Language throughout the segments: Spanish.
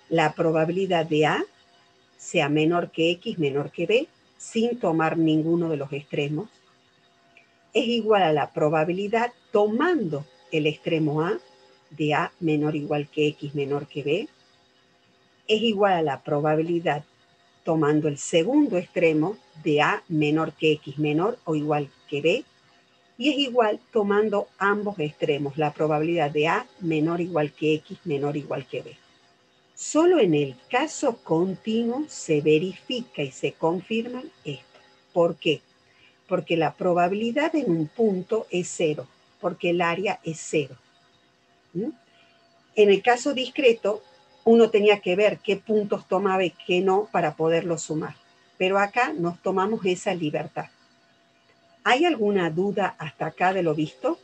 la probabilidad de A sea menor que X, menor que B, sin tomar ninguno de los extremos, es igual a la probabilidad tomando el extremo A, de A menor o igual que X, menor que B, es igual a la probabilidad tomando el segundo extremo de A menor que X, menor o igual que B, y es igual tomando ambos extremos, la probabilidad de A menor o igual que X, menor o igual que B. Solo en el caso continuo se verifica y se confirma esto. ¿Por qué? Porque la probabilidad en un punto es cero, porque el área es cero. En el caso discreto, uno tenía que ver qué puntos tomaba y qué no para poderlo sumar. Pero acá nos tomamos esa libertad. ¿Hay alguna duda hasta acá de lo visto?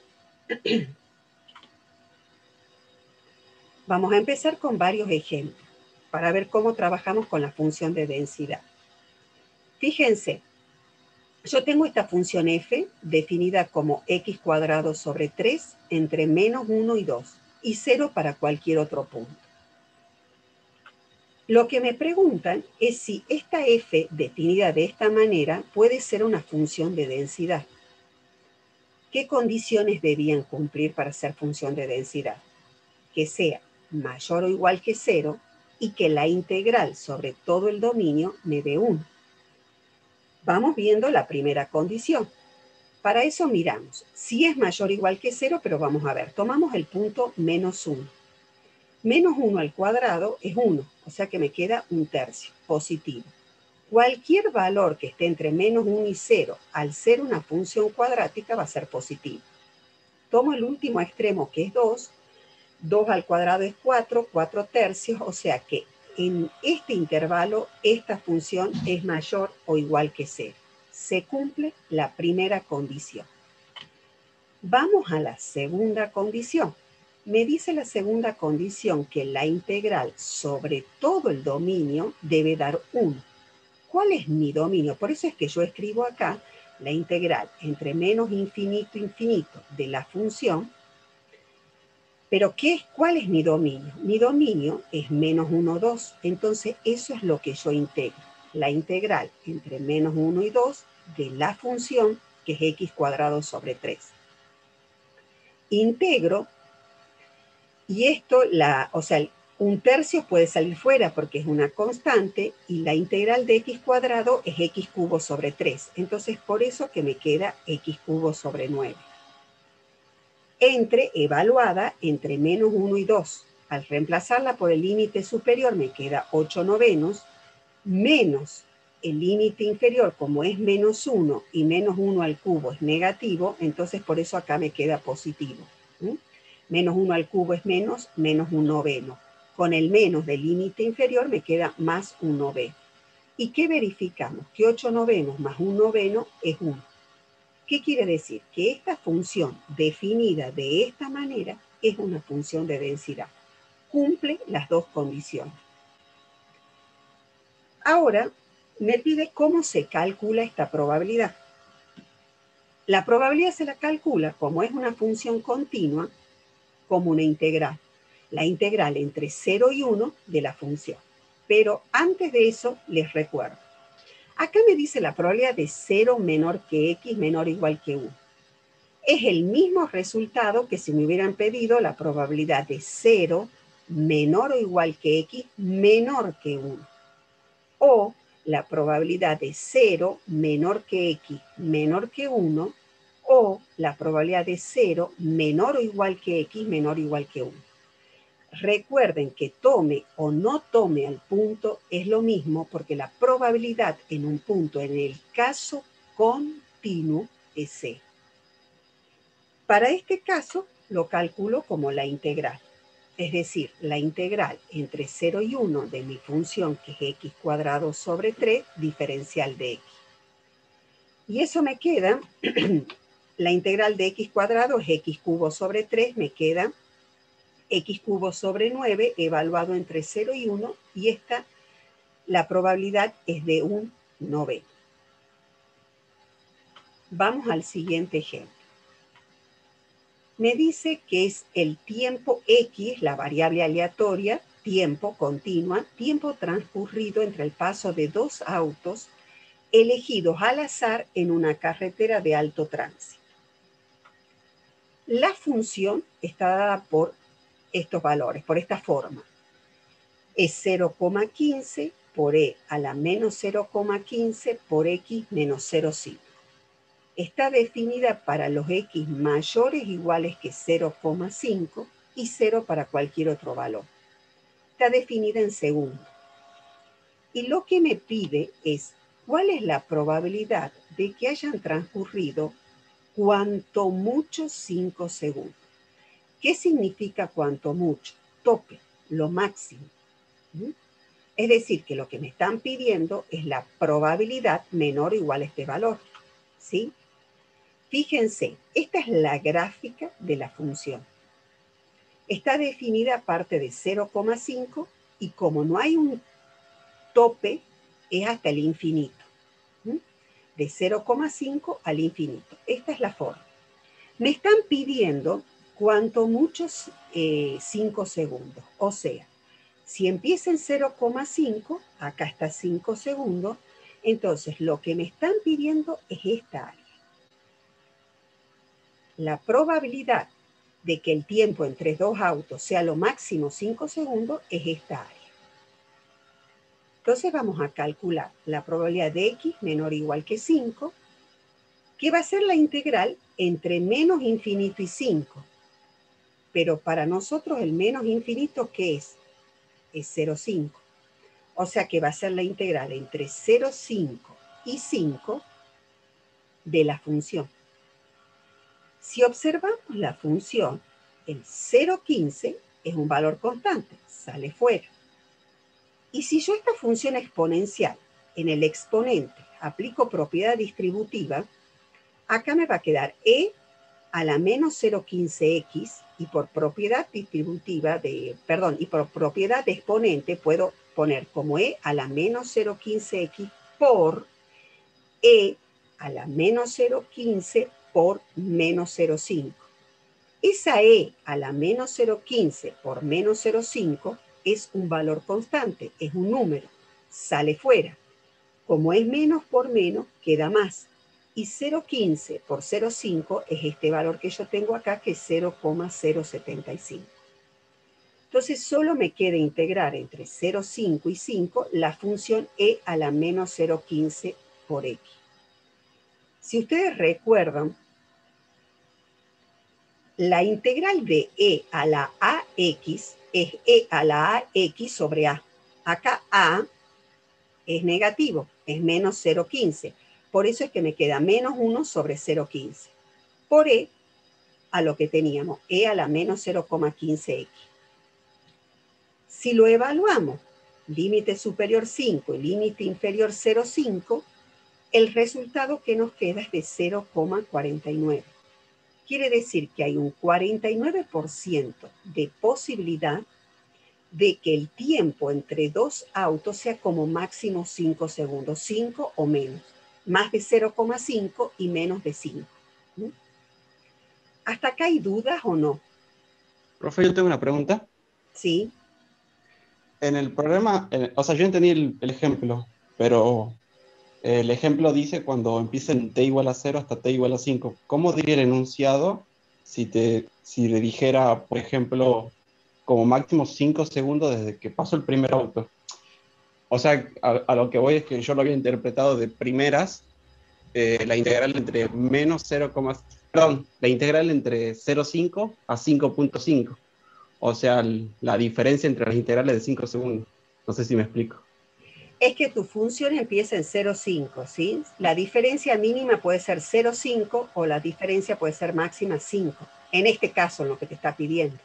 Vamos a empezar con varios ejemplos para ver cómo trabajamos con la función de densidad. Fíjense, yo tengo esta función f definida como x cuadrado sobre 3 entre menos 1 y 2 y 0 para cualquier otro punto. Lo que me preguntan es si esta f definida de esta manera puede ser una función de densidad. ¿Qué condiciones debían cumplir para ser función de densidad? Que sea mayor o igual que 0 y que la integral sobre todo el dominio me dé 1. Vamos viendo la primera condición. Para eso miramos si es mayor o igual que 0, pero vamos a ver, tomamos el punto menos 1. Menos 1 al cuadrado es 1, o sea que me queda un tercio, positivo. Cualquier valor que esté entre menos 1 y 0, al ser una función cuadrática, va a ser positivo. Tomo el último extremo, que es 2. 2 al cuadrado es 4, 4 tercios, o sea que en este intervalo esta función es mayor o igual que 0. Se cumple la primera condición. Vamos a la segunda condición. Me dice la segunda condición que la integral sobre todo el dominio debe dar 1. ¿Cuál es mi dominio? Por eso es que yo escribo acá la integral entre menos infinito infinito de la función. Pero ¿cuál es mi dominio? Mi dominio es menos 1, 2. Entonces eso es lo que yo integro. La integral entre menos 1 y 2 de la función que es x cuadrado sobre 3. Integro y esto, un tercio puede salir fuera porque es una constante y la integral de x cuadrado es x cubo sobre 3. Entonces por eso que me queda x cubo sobre 9. Evaluada entre menos 1 y 2. Al reemplazarla por el límite superior me queda 8 novenos, menos el límite inferior, como es menos 1 y menos 1 al cubo es negativo, entonces por eso acá me queda positivo. Menos 1 al cubo es menos 1 noveno. Con el menos del límite inferior me queda más 1 noveno. ¿Y qué verificamos? Que 8 novenos más 1 noveno es 1. ¿Qué quiere decir? Que esta función definida de esta manera es una función de densidad. Cumple las dos condiciones. Ahora me pide cómo se calcula esta probabilidad. La probabilidad se la calcula, como es una función continua, como una integral. La integral entre 0 y 1 de la función. Pero antes de eso, les recuerdo. Acá me dice la probabilidad de 0 menor que x menor o igual que 1. Es el mismo resultado que si me hubieran pedido la probabilidad de 0 menor o igual que x menor que 1. O la probabilidad de 0 menor que x menor que 1. O la probabilidad de 0 menor o igual que x menor o igual que 1. Recuerden que tome o no tome al punto es lo mismo porque la probabilidad en un punto en el caso continuo es 0. Para este caso, lo calculo como la integral. Es decir, la integral entre 0 y 1 de mi función, que es x cuadrado sobre 3, diferencial de x. Y eso me queda, la integral de x cuadrado es x cubo sobre 3, me queda x cubo sobre 9, evaluado entre 0 y 1, y esta, la probabilidad es de 1 noveno. Vamos al siguiente ejemplo. Me dice que es el tiempo x, la variable aleatoria, tiempo, continua, tiempo transcurrido entre el paso de dos autos elegidos al azar en una carretera de alto tránsito. La función está dada por estos valores, por esta forma. Es 0,15 por e a la menos 0,15 por x menos 0,5. Está definida para los x mayores o iguales que 0,5 y 0 para cualquier otro valor. Está definida en segundos. Y lo que me pide es cuál es la probabilidad de que hayan transcurrido cuanto mucho 5 segundos. ¿Qué significa cuanto mucho? Tope, lo máximo. Es decir, que lo que me están pidiendo es la probabilidad menor o igual a este valor. ¿Sí? Fíjense, esta es la gráfica de la función. Está definida a partir de 0,5 y como no hay un tope, es hasta el infinito. De 0,5 al infinito. Esta es la forma. Me están pidiendo cuanto muchos 5 segundos. O sea, si empieza en 0,5, acá está 5 segundos, entonces lo que me están pidiendo es esta área. La probabilidad de que el tiempo entre dos autos sea lo máximo 5 segundos es esta área. Entonces vamos a calcular la probabilidad de x menor o igual que 5, que va a ser la integral entre menos infinito y 5. Pero para nosotros el menos infinito, ¿qué es? Es 0,5. O sea que va a ser la integral entre 0,5 y 5 de la función. Si observamos la función, el 0,15 es un valor constante, sale fuera. Y si yo esta función exponencial en el exponente aplico propiedad distributiva, acá me va a quedar e a la menos 0,15x y por propiedad distributiva y por propiedad de exponente puedo poner como e a la menos 0,15x por e a la menos 0,15 por menos 0,5. Esa e a la menos 0,15 por menos 0,5 es un valor constante, es un número, sale fuera. Como es menos por menos, queda más. Y 0,15 por 0,5 es este valor que yo tengo acá, que es 0,075. Entonces solo me queda integrar entre 0,5 y 5 la función e a la menos 0,15 por x. Si ustedes recuerdan, la integral de e a la ax es e a la ax sobre a. Acá a es negativo, es menos 0,15. Por eso es que me queda menos 1 sobre 0,15. Por e a lo que teníamos, e a la menos 0,15x. Si lo evaluamos, límite superior 5 y límite inferior 0,5, el resultado que nos queda es de 0,49. Quiere decir que hay un 49% de posibilidad de que el tiempo entre dos autos sea como máximo 5 segundos, 5 o menos, más de 0,5 y menos de 5. ¿Hasta acá hay dudas o no? Profe, yo tengo una pregunta. Sí. En el problema, o sea, yo entendí el ejemplo, pero el ejemplo dice cuando empieza en t igual a 0 hasta t igual a 5. ¿Cómo diría el enunciado si le dijera, por ejemplo, como máximo 5 segundos desde que pasó el primer auto? O sea, a lo que voy es que yo lo había interpretado de primeras, la integral entre menos 0, perdón, la integral entre 0,5 a 5,5. O sea, la diferencia entre las integrales de 5 segundos. No sé si me explico. Es que tu función empieza en 0,5, ¿sí? La diferencia mínima puede ser 0,5 o la diferencia puede ser máxima 5. En este caso, lo que te está pidiendo.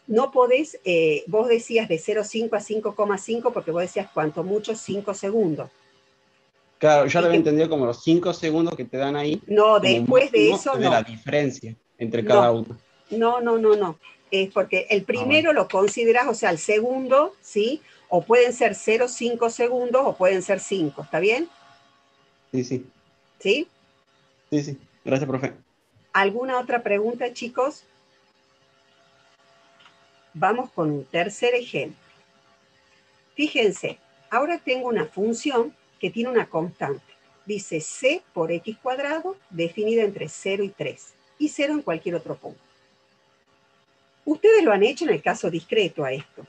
No podés, vos decías de 0,5 a 5,5 porque vos decías cuanto mucho 5 segundos. Claro, yo Y lo había que, entendido como los 5 segundos que te dan ahí, no, como después de máximo eso de la no. diferencia entre cada No, auto. no. Es porque el Ah, bueno. primero lo consideras, o sea, el segundo, ¿sí? O pueden ser 0,5 segundos o pueden ser 5, ¿está bien? Sí, sí. ¿Sí? Sí, sí. Gracias, profe. ¿Alguna otra pregunta, chicos? Vamos con un tercer ejemplo. Fíjense, ahora tengo una función que tiene una constante. Dice c por x cuadrado definida entre 0 y 3 y 0 en cualquier otro punto. Ustedes lo han hecho en el caso discreto a esto.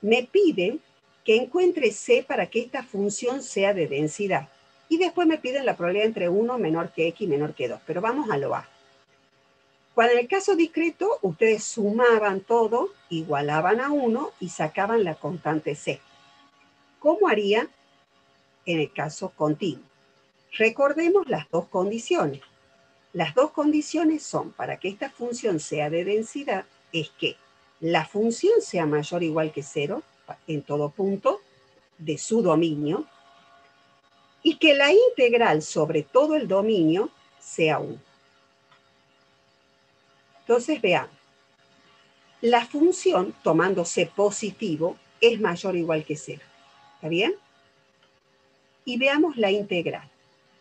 Me piden que encuentre c para que esta función sea de densidad. Y después me piden la probabilidad entre 1 menor que x menor que 2. Pero vamos a lo A. Cuando en el caso discreto, ustedes sumaban todo, igualaban a 1 y sacaban la constante c. ¿Cómo harían en el caso continuo? Recordemos las dos condiciones. Las dos condiciones son, para que esta función sea de densidad, es que la función sea mayor o igual que 0 en todo punto de su dominio y que la integral sobre todo el dominio sea 1. Entonces veamos, la función tomándose positivo es mayor o igual que 0. ¿Está bien? Y veamos la integral.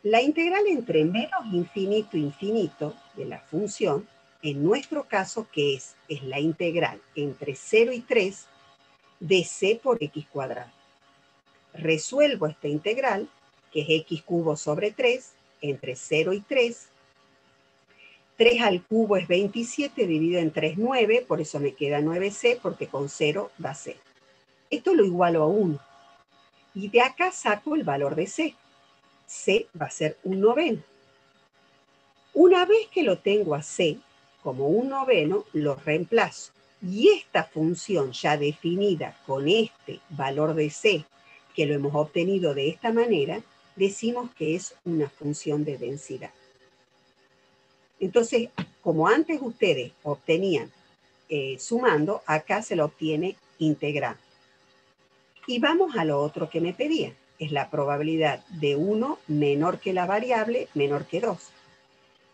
La integral entre menos infinito e infinito de la función, en nuestro caso, ¿qué es? Es la integral entre 0 y 3 de c por x cuadrado. Resuelvo esta integral, que es x cubo sobre 3, entre 0 y 3. 3 al cubo es 27, dividido en 3, 9, por eso me queda 9c, porque con 0 da 0. Esto lo igualo a 1. Y de acá saco el valor de c. C va a ser 1/9. Una vez que lo tengo a c como 1/9, lo reemplazo. Y esta función ya definida con este valor de c, que lo hemos obtenido de esta manera, decimos que es una función de densidad. Entonces, como antes ustedes obtenían sumando, acá se lo obtiene integrando. Y vamos a lo otro que me pedían. Es la probabilidad de 1 menor que la variable, menor que 2.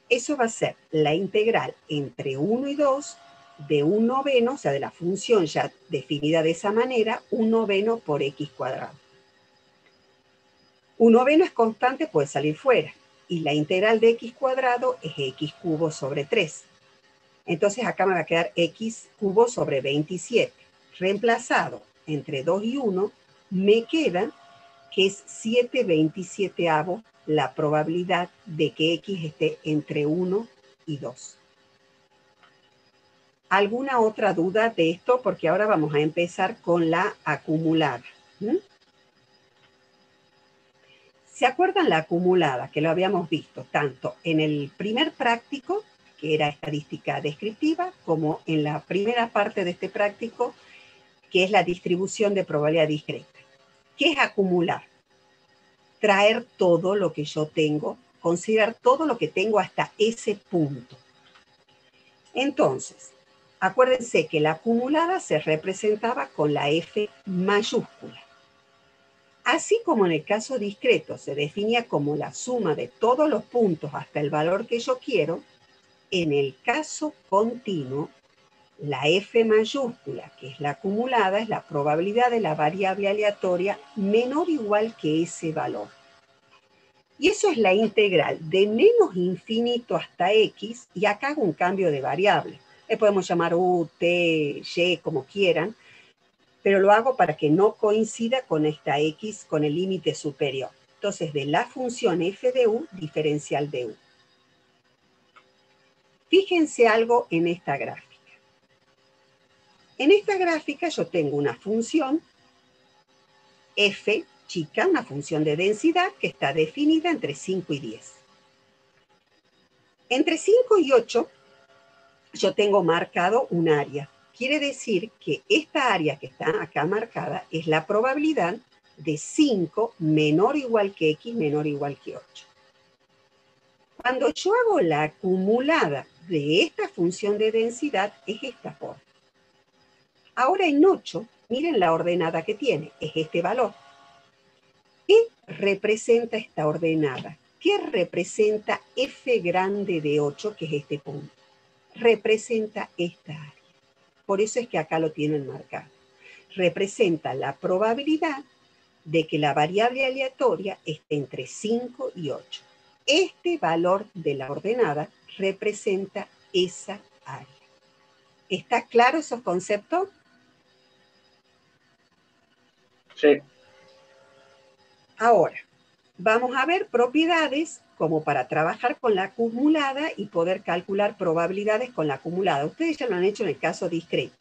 Eso va a ser la integral entre 1 y 2 de 1/9, o sea, de la función ya definida de esa manera, 1/9 por x cuadrado. 1/9 es constante, puede salir fuera. Y la integral de x cuadrado es x cubo sobre 3. Entonces acá me va a quedar x cubo sobre 27. Reemplazado entre 2 y 1, me queda que es 7/27 la probabilidad de que x esté entre 1 y 2. ¿Alguna otra duda de esto? Porque ahora vamos a empezar con la acumulada. ¿Se acuerdan la acumulada? Que lo habíamos visto tanto en el primer práctico, que era estadística descriptiva, como en la primera parte de este práctico, que es la distribución de probabilidad discreta. ¿Qué es acumular? Traer todo lo que yo tengo, considerar todo lo que tengo hasta ese punto. Entonces, acuérdense que la acumulada se representaba con la F mayúscula. Así como en el caso discreto se definía como la suma de todos los puntos hasta el valor que yo quiero, en el caso continuo, la F mayúscula, que es la acumulada, es la probabilidad de la variable aleatoria menor o igual que ese valor. Y eso es la integral de menos infinito hasta x, y acá hago un cambio de variable. Le podemos llamar u, t, y, como quieran, pero lo hago para que no coincida con esta x con el límite superior. Entonces, de la función f de u, diferencial de u. Fíjense algo en esta gráfica. En esta gráfica yo tengo una función f chica, una función de densidad que está definida entre 5 y 10. Entre 5 y 8 yo tengo marcado un área. Quiere decir que esta área que está acá marcada es la probabilidad de 5 menor o igual que x menor o igual que 8. Cuando yo hago la acumulada de esta función de densidad, es esta forma. Ahora en 8, miren la ordenada que tiene, es este valor. ¿Qué representa esta ordenada? ¿Qué representa f grande de 8, que es este punto? Representa esta área. Por eso es que acá lo tienen marcado. Representa la probabilidad de que la variable aleatoria esté entre 5 y 8. Este valor de la ordenada representa esa área. ¿Está claro esos conceptos? Sí. Ahora, vamos a ver propiedades como para trabajar con la acumulada y poder calcular probabilidades con la acumulada. Ustedes ya lo han hecho en el caso discreto.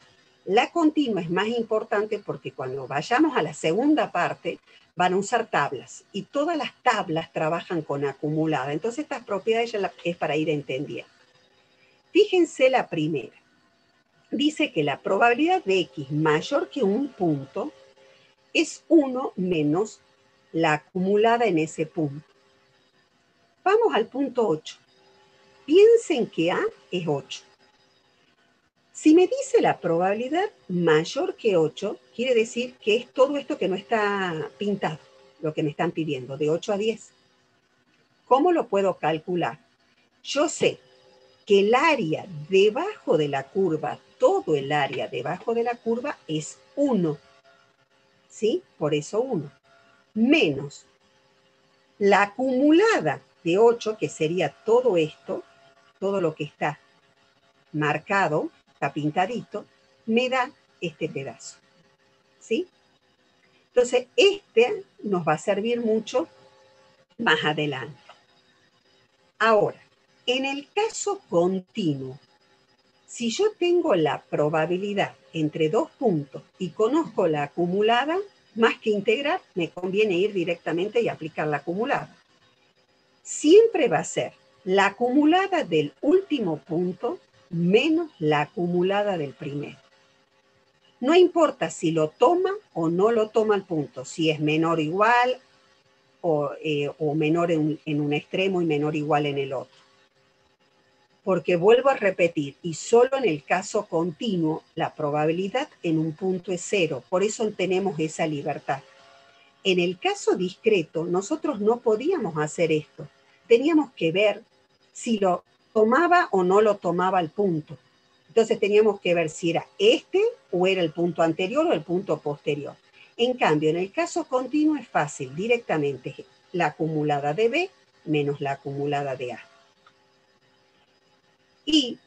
La continua es más importante porque cuando vayamos a la segunda parte van a usar tablas y todas las tablas trabajan con acumulada. Entonces estas propiedades ya es para ir entendiendo. Fíjense la primera. Dice que la probabilidad de X mayor que un punto es 1 menos la acumulada en ese punto. Vamos al punto 8. Piensen que A es 8. Si me dice la probabilidad mayor que 8, quiere decir que es todo esto que no está pintado, lo que me están pidiendo, de 8 a 10. ¿Cómo lo puedo calcular? Yo sé que el área debajo de la curva, todo el área debajo de la curva es 1. ¿Sí? Por eso 1. Menos la acumulada de 8, que sería todo esto, todo lo que está marcado, está pintadito, me da este pedazo. ¿Sí? Entonces, este nos va a servir mucho más adelante. Ahora, en el caso continuo, si yo tengo la probabilidad entre dos puntos y conozco la acumulada, más que integrar, me conviene ir directamente y aplicar la acumulada. Siempre va a ser la acumulada del último punto menos la acumulada del primero. No importa si lo toma o no lo toma el punto, si es menor o igual o menor en un extremo y menor o igual en el otro. Porque vuelvo a repetir, y solo en el caso continuo, la probabilidad en un punto es 0. Por eso tenemos esa libertad. En el caso discreto, nosotros no podíamos hacer esto. Teníamos que ver si lo tomaba o no lo tomaba el punto. Entonces teníamos que ver si era este o era el punto anterior o el punto posterior. En cambio, en el caso continuo es fácil, directamente la acumulada de B menos la acumulada de A. Y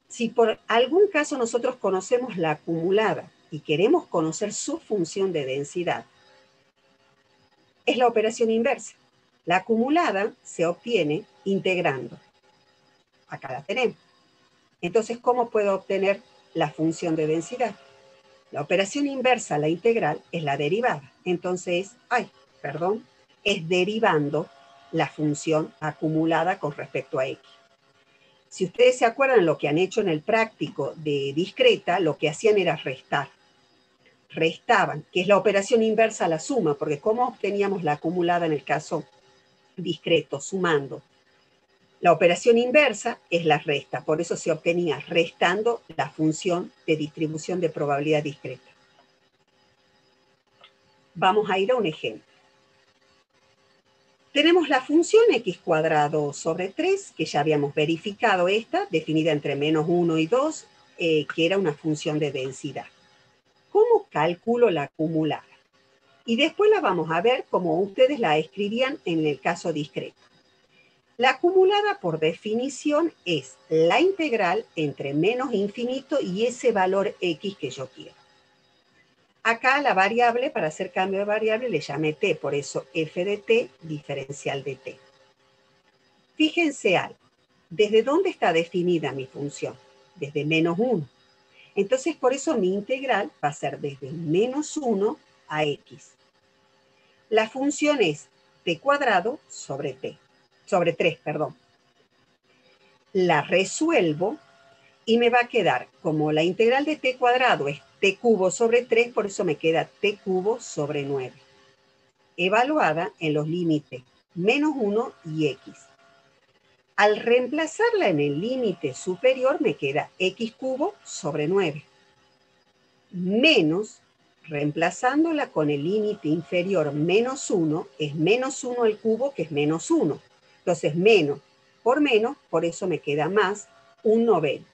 si por algún caso nosotros conocemos la acumulada y queremos conocer su función de densidad, es la operación inversa. La acumulada se obtiene integrando. Acá la tenemos. Entonces, ¿cómo puedo obtener la función de densidad? La operación inversa a la integral es la derivada. Entonces, es derivando la función acumulada con respecto a X. Si ustedes se acuerdan lo que han hecho en el práctico de discreta, lo que hacían era restar. Restaban, que es la operación inversa a la suma, porque ¿cómo obteníamos la acumulada en el caso discreto? Sumando. La operación inversa es la resta, por eso se obtenía restando la función de distribución de probabilidad discreta. Vamos a ir a un ejemplo. Tenemos la función x cuadrado sobre 3, que ya habíamos verificado esta, definida entre menos 1 y 2, que era una función de densidad. ¿Cómo calculo la acumulada? Y después la vamos a ver como ustedes la escribían en el caso discreto. La acumulada, por definición, es la integral entre menos infinito y ese valor x que yo quiero. Acá la variable, para hacer cambio de variable, le llamé t, por eso f de t diferencial de t. Fíjense algo. ¿Desde dónde está definida mi función? Desde menos 1. Entonces, por eso mi integral va a ser desde menos 1 a x. La función es t cuadrado sobre 3, perdón. La resuelvo y me va a quedar, como la integral de t cuadrado es t cubo sobre 3, por eso me queda t cubo sobre 9. Evaluada en los límites menos 1 y x. Al reemplazarla en el límite superior me queda x cubo sobre 9. Menos, reemplazándola con el límite inferior menos 1, es menos 1 al cubo, que es menos 1. Entonces, menos por menos, por eso me queda más un noveno.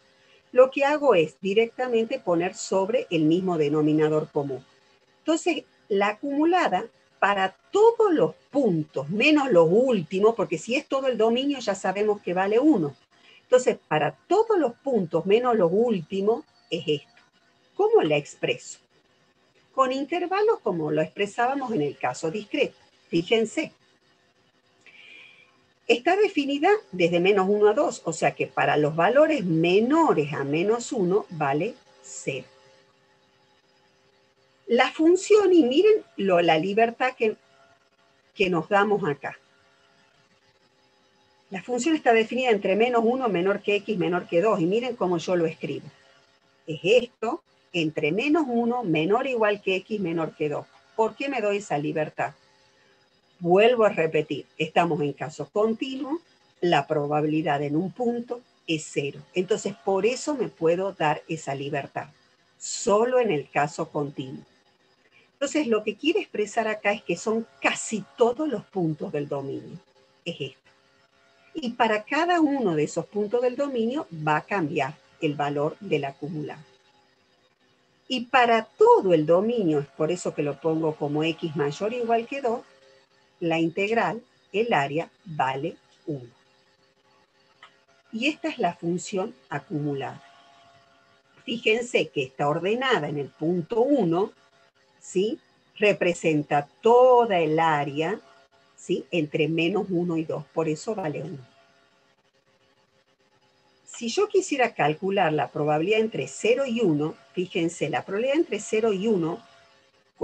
Lo que hago es directamente poner sobre el mismo denominador común. Entonces, la acumulada para todos los puntos, menos los últimos, porque si es todo el dominio ya sabemos que vale 1. Entonces, para todos los puntos menos los últimos es esto. ¿Cómo la expreso? con intervalos como lo expresábamos en el caso discreto. Fíjense. Está definida desde menos 1 a 2, o sea que para los valores menores a menos 1 vale 0. La función, y miren la libertad que nos damos acá. La función está definida entre menos 1, menor que x, menor que 2, y miren cómo yo lo escribo. Es esto, entre menos 1, menor o igual que x, menor que 2. ¿Por qué me doy esa libertad? Vuelvo a repetir, estamos en caso continuo, la probabilidad en un punto es 0. Entonces, por eso me puedo dar esa libertad, solo en el caso continuo. Entonces, lo que quiere expresar acá es que son casi todos los puntos del dominio. Es esto. Y para cada uno de esos puntos del dominio va a cambiar el valor del acumulado. Y para todo el dominio, es por eso que lo pongo como x mayor o igual que 2, la integral, el área, vale 1. Y esta es la función acumulada. Fíjense que está ordenada en el punto 1, ¿sí? Representa toda el área, ¿sí? Entre menos 1 y 2, por eso vale 1. Si yo quisiera calcular la probabilidad entre 0 y 1, fíjense, la probabilidad entre 0 y 1,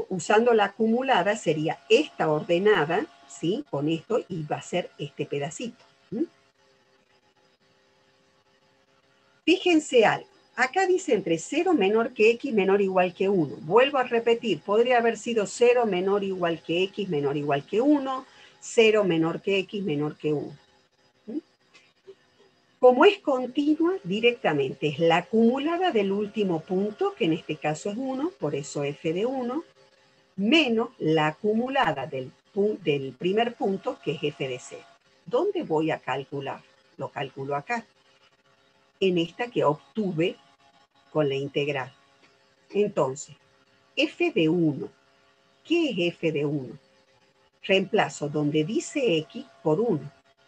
usando la acumulada, sería esta ordenada, ¿sí? Con esto, y va a ser este pedacito. Fíjense algo. Acá dice entre 0 menor que x menor o igual que 1. Vuelvo a repetir, podría haber sido 0 menor o igual que x menor o igual que 1, 0 menor que x menor que 1. Como es continua, directamente es la acumulada del último punto, que en este caso es 1, por eso f de 1, menos la acumulada del primer punto, que es f de 0. ¿Dónde voy a calcular? Lo calculo acá, en esta que obtuve con la integral. Entonces, f de 1, ¿qué es f de 1? Reemplazo donde dice x por 1.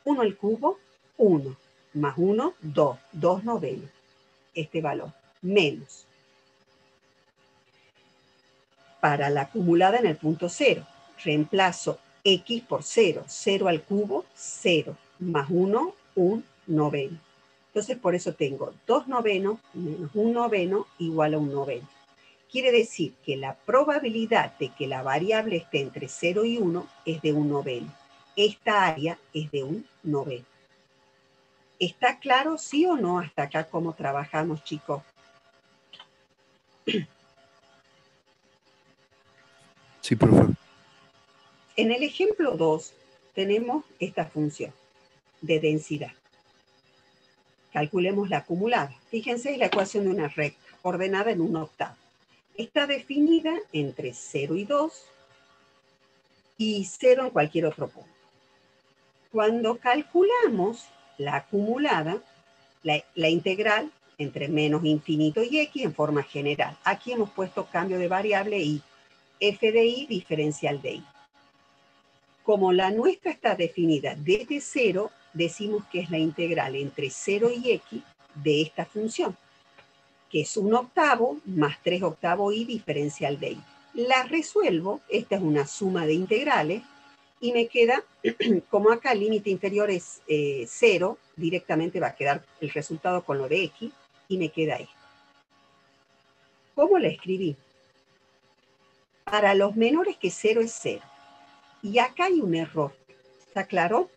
1 al cubo, 1. Más 1, 2. 2 novenos. Este valor. Menos. Para la acumulada en el punto 0, reemplazo x por 0. 0 al cubo, 0. Más 1, 1 noveno. Entonces, por eso tengo 2 novenos menos 1 noveno igual a 1 noveno. Quiere decir que la probabilidad de que la variable esté entre 0 y 1 es de 1 noveno. Esta área es de 1 noveno. ¿Está claro, sí o no, hasta acá cómo trabajamos, chicos? Sí, profe. En el ejemplo 2 tenemos esta función de densidad. Calculemos la acumulada. Fíjense, es la ecuación de una recta ordenada en un octavo. Está definida entre 0 y 2 y 0 en cualquier otro punto. Cuando calculamos la acumulada, la integral entre menos infinito y x en forma general. Aquí hemos puesto cambio de variable y f de y diferencial de y. Como la nuestra está definida desde 0, decimos que es la integral entre 0 y x de esta función, que es 1 octavo más 3 octavos y diferencial de y. La resuelvo, esta es una suma de integrales, y me queda, como acá el límite inferior es 0, directamente va a quedar el resultado con lo de x, y me queda esto. ¿Cómo la escribí? Para los menores que 0 es 0. Y acá hay un error. ¿Está claro?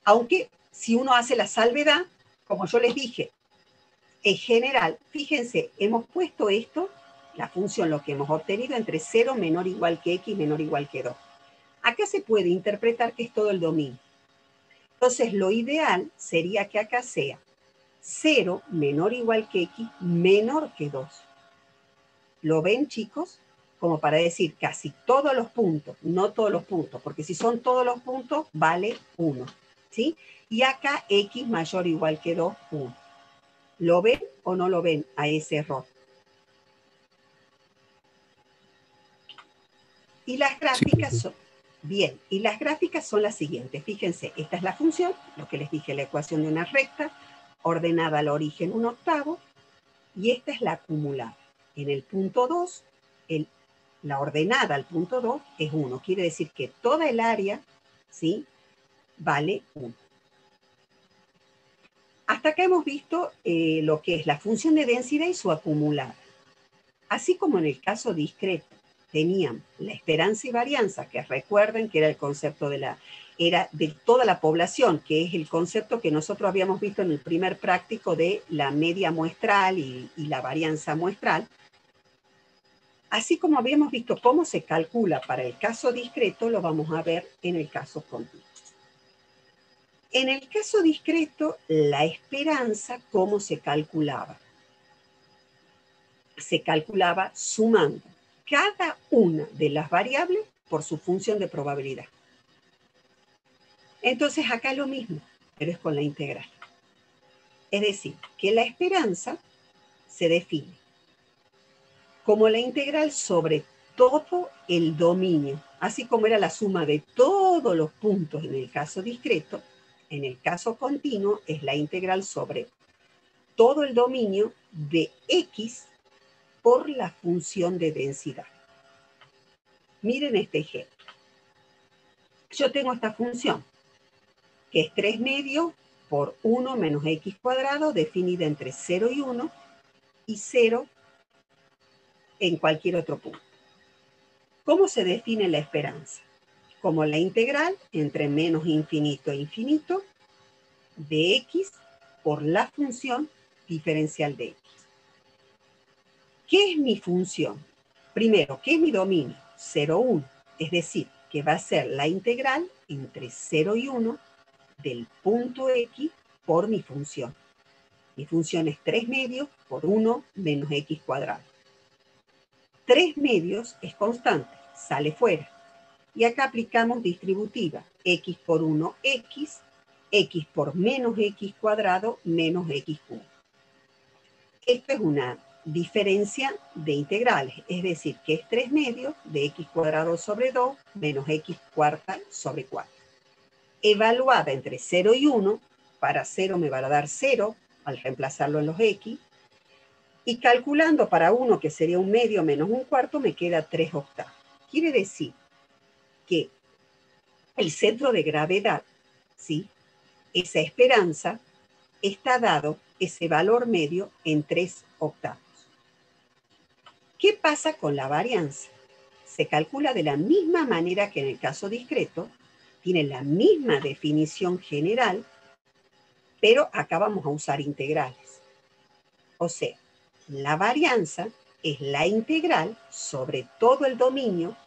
Aunque si uno hace la salvedad, como yo les dije, en general, fíjense, hemos puesto esto, la función, lo que hemos obtenido entre 0 menor o igual que x menor o igual que 2. Acá se puede interpretar que es todo el dominio. Entonces, lo ideal sería que acá sea 0 menor o igual que x menor que 2. ¿Lo ven, chicos? Como para decir casi todos los puntos, no todos los puntos, porque si son todos los puntos, vale 1. ¿Sí? Y acá x mayor o igual que 2, 1. ¿Lo ven o no lo ven a ese error? Y las gráficas son, bien, y las gráficas son las siguientes. Fíjense, esta es la función, lo que les dije, la ecuación de una recta, ordenada al origen 1 octavo, y esta es la acumulada. En el punto 2 la ordenada al punto 2 es 1. Quiere decir que toda el área, ¿sí?, vale 1. Hasta acá hemos visto lo que es la función de densidad y su acumulada. Así como en el caso discreto tenían la esperanza y varianza, que recuerden que era el concepto era de toda la población, que es el concepto que nosotros habíamos visto en el primer práctico de la media muestral y la varianza muestral. Así como habíamos visto cómo se calcula para el caso discreto, lo vamos a ver en el caso continuo. En el caso discreto, la esperanza, ¿cómo se calculaba? Se calculaba sumando cada una de las variables por su función de probabilidad. Entonces acá es lo mismo, pero es con la integral. Es decir, que la esperanza se define como la integral sobre todo el dominio, así como era la suma de todos los puntos en el caso discreto. En el caso continuo es la integral sobre todo el dominio de X por la función de densidad. Miren este ejemplo. Yo tengo esta función, que es 3 medios por 1 menos X cuadrado, definida entre 0 y 1, y 0 en cualquier otro punto. ¿Cómo se define la esperanza? Como la integral entre menos infinito e infinito de X por la función diferencial de X. ¿Qué es mi función? Primero, ¿qué es mi dominio? 0, 1. Es decir, que va a ser la integral entre 0 y 1 del punto X por mi función. Mi función es 3 medios por 1 menos X cuadrado. 3 medios es constante, sale fuera. Y acá aplicamos distributiva. X por 1, X. X por menos X cuadrado menos X cubo. Esto es una diferencia de integrales, es decir, que es 3 medios de X cuadrado sobre 2 menos X cuarta sobre 4. Evaluada entre 0 y 1, para 0 me va a dar 0, al reemplazarlo en los X, y calculando para 1, que sería 1 medio menos 1 cuarto, me queda 3 octavos. Quiere decir que el centro de gravedad, ¿sí?, esa esperanza, está dado ese valor medio en 3 octavos. ¿Qué pasa con la varianza? Se calcula de la misma manera que en el caso discreto, tiene la misma definición general, pero acá vamos a usar integrales. O sea, la varianza es la integral sobre todo el dominio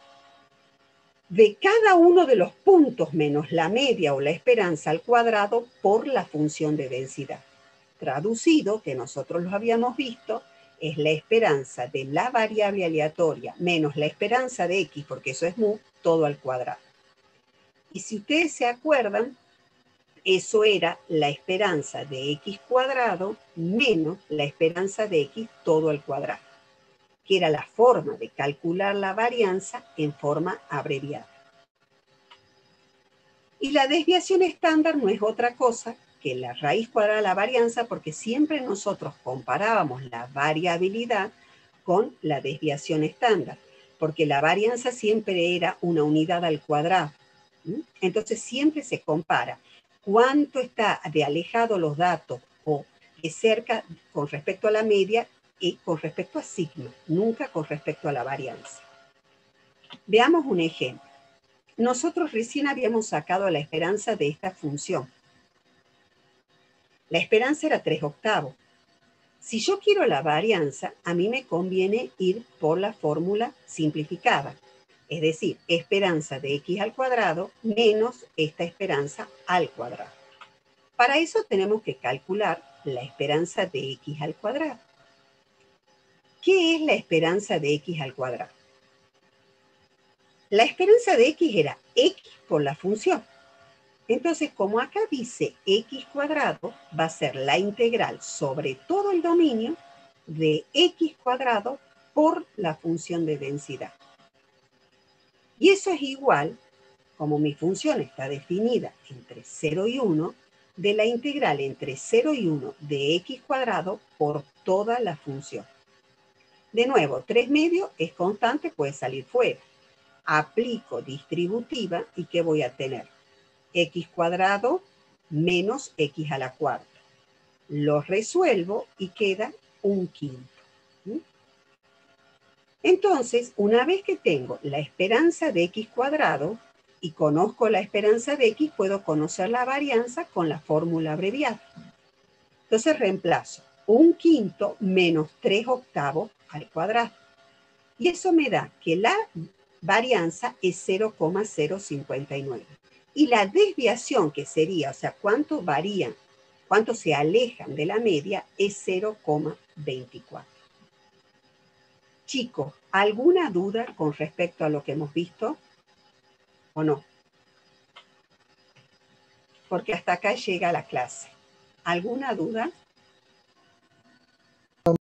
de cada uno de los puntos menos la media o la esperanza al cuadrado por la función de densidad. Traducido, que nosotros lo habíamos visto, es la esperanza de la variable aleatoria menos la esperanza de X, porque eso es mu, todo al cuadrado. Y si ustedes se acuerdan, eso era la esperanza de X cuadrado menos la esperanza de X todo al cuadrado, que era la forma de calcular la varianza en forma abreviada. Y la desviación estándar no es otra cosa que la raíz cuadrada de la varianza, porque siempre nosotros comparábamos la variabilidad con la desviación estándar, porque la varianza siempre era una unidad al cuadrado. Entonces siempre se compara cuánto está de alejado los datos o de cerca con respecto a la media y con respecto a sigma, nunca con respecto a la varianza. Veamos un ejemplo. Nosotros recién habíamos sacado la esperanza de esta función. La esperanza era 3 octavos. Si yo quiero la varianza, a mí me conviene ir por la fórmula simplificada. Es decir, esperanza de X al cuadrado menos esta esperanza al cuadrado. Para eso tenemos que calcular la esperanza de X al cuadrado. ¿Qué es la esperanza de X al cuadrado? La esperanza de X era X por la función. Entonces, como acá dice X cuadrado, va a ser la integral sobre todo el dominio de X cuadrado por la función de densidad. Y eso es igual, como mi función está definida entre 0 y 1, de la integral entre 0 y 1 de X cuadrado por toda la función. De nuevo, 3 medios es constante, puede salir fuera. Aplico distributiva y ¿qué voy a tener? X cuadrado menos X a la cuarta. Lo resuelvo y queda 1/5. ¿Mm? Entonces, una vez que tengo la esperanza de X cuadrado y conozco la esperanza de X, puedo conocer la varianza con la fórmula abreviada. Entonces reemplazo 1/5 menos 3/8 al cuadrado. Y eso me da que la varianza es 0,059. Y la desviación que sería, o sea, cuánto varían, cuánto se alejan de la media, es 0,24. Chicos, ¿alguna duda con respecto a lo que hemos visto o no? Porque hasta acá llega la clase. ¿Alguna duda?